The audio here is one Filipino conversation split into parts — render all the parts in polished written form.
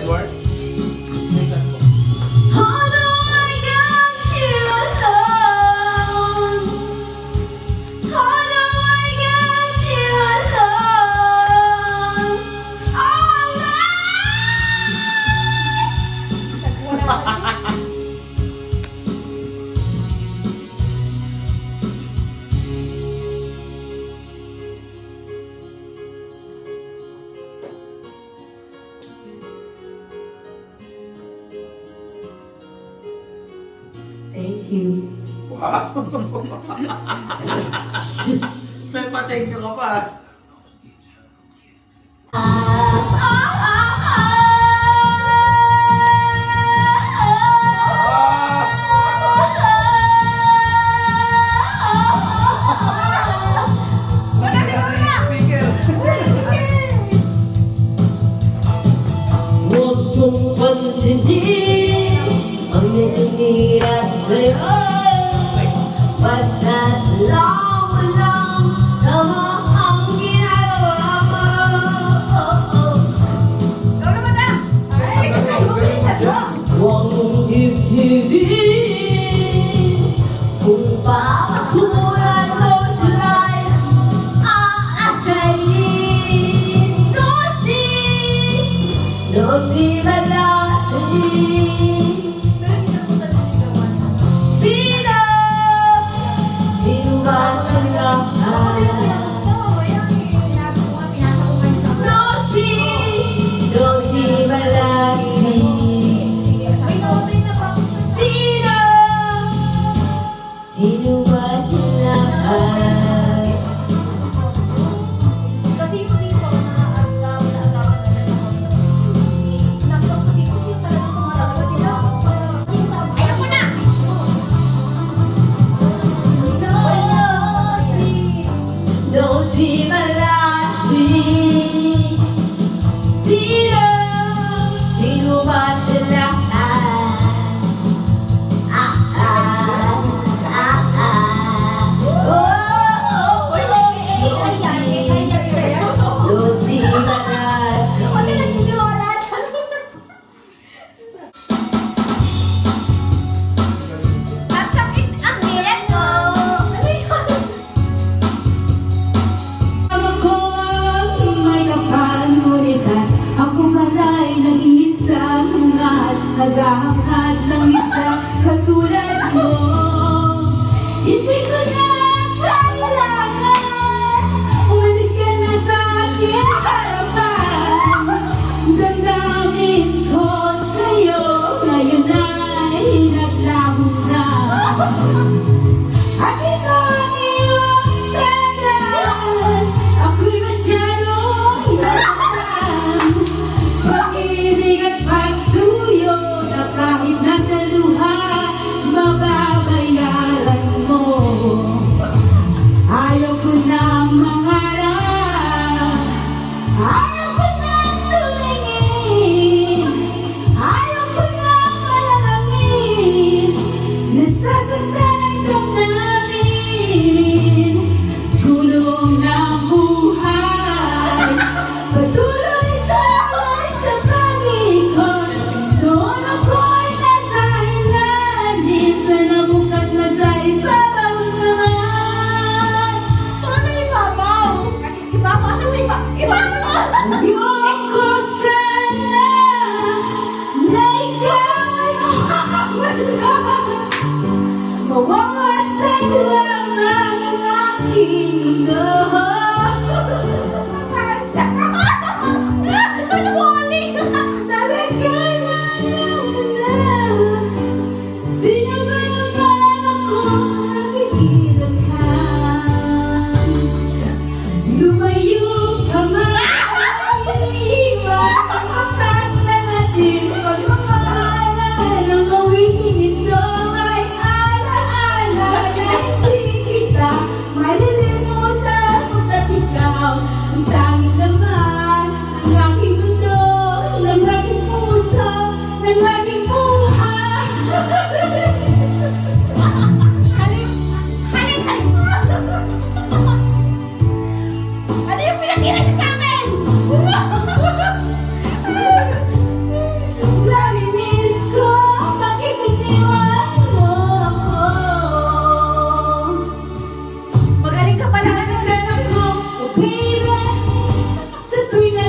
Edward? How do I get you alone? How do I get you alone? Oh, thank you. Wow! May pa-thank you ka pa. Huwag mong pansinin ang nangingira sa'yo. Basta lang walang tama ang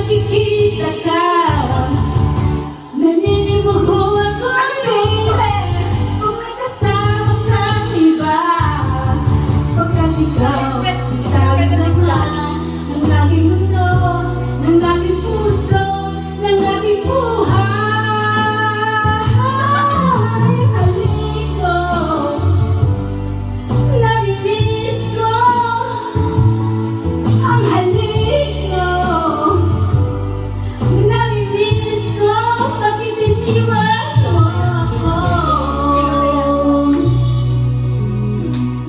nakikita ka. Naninimuho ako, baby, kung may kasama kang iba. Pagkat ikaw, tawag naman ng aking mundo, ng aking puso, ng aking buhay. Halik ko, namimiss ko, ang halik ko. Namimiss ko, bakit iniwan mo ako?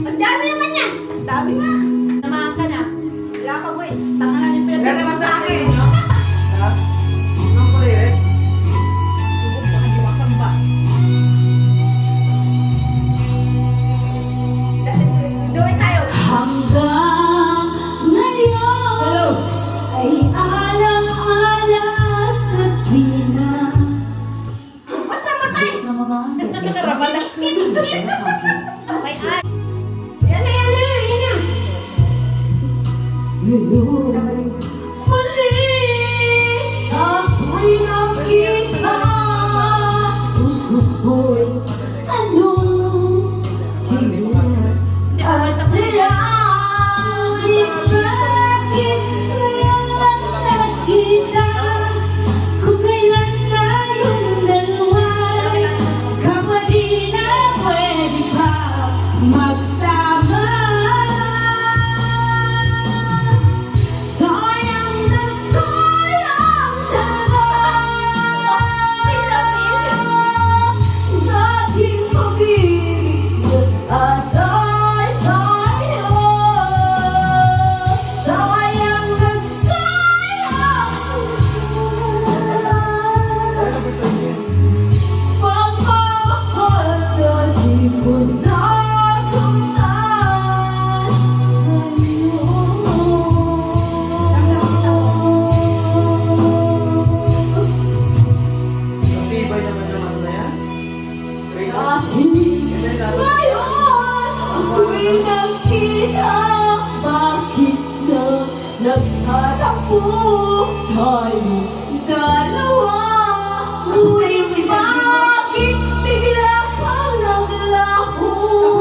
Ang dami naman yan! Ang dami nga. Namahan ka na. Wala ka boy. Tanga na yung Wala naman sa akin, no? Lubog Ha? Anong kulay, eh? baka di makasamba. Gawin tayo. Hanggang ngayon ay alaala sa tuwina. Ba't siya matay? Okay, ay. Yan na, yan na, yan na. Ngayon, muli ako'y nakita. Puso ko'y anong sila at nilawit. Bakit ngayon lang nakita? Kung kailan tayong dalawa, kama di na pwede pa magsama. Sayang na sayang talaga dating pag-ibig at ay sa'yo. Sayang na sayang Ano gusto niyo? pagmamahal na di ko nakamtan sa'yo. Matibay naman naman na yan. Great. Ngayon, ako'y nakita, bakit na nagtatampo tayo dalawa? Ngunit bakit bigla kang naglaho?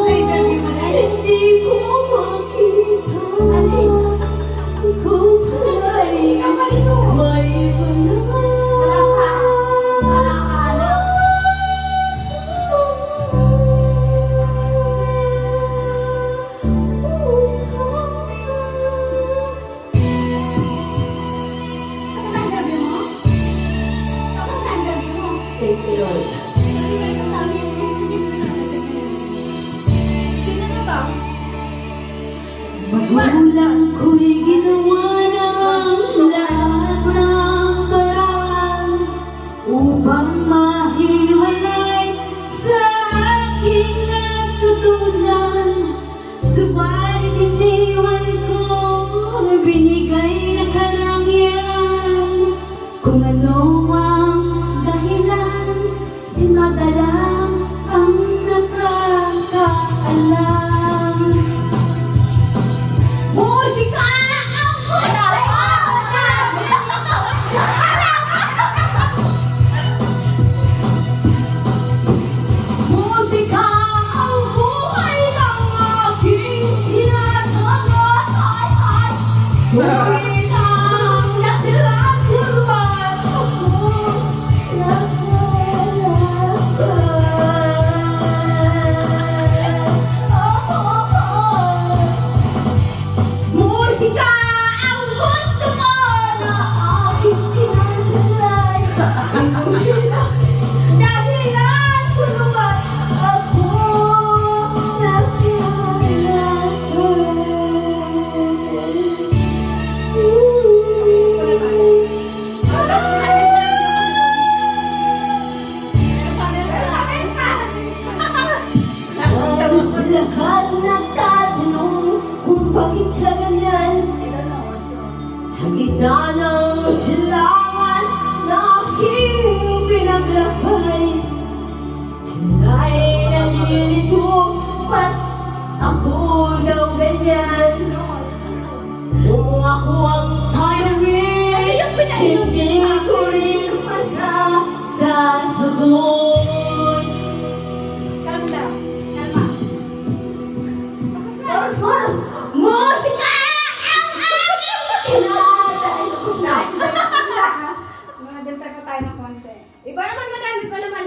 Hindi ko makita kung pa'y may iba Thank you, Lord. Magulang ko'y ginawa ng lahat ng paraan upang mahiwalay sa aking natutunan. Subalit iniwan ko na binigay na karangyaan. Kung ano ang dahilan, sinadala ang nakakaalam. Musika ang gusto Musika ang buhay ng aking tinatangay. Tuwing ang naglalakad ako, musika ang gusto mo na aking tinatangay. Dahilan kung ba't ako Tapos lahat nagtatanong kung bakit ka ganyan. Sa gitna ng silangan na aking pinaglakay, sila'y nalilito, ba't ako daw ganyan? Kung ako ang tanungin, pagod. Calm down. Kalma. Tapos na. Chorus! Musika! Ang aking kinata! Ay, tapos na. Tapos na. Mga dagdag pa tayo ng konti. Iba naman, madami pa naman.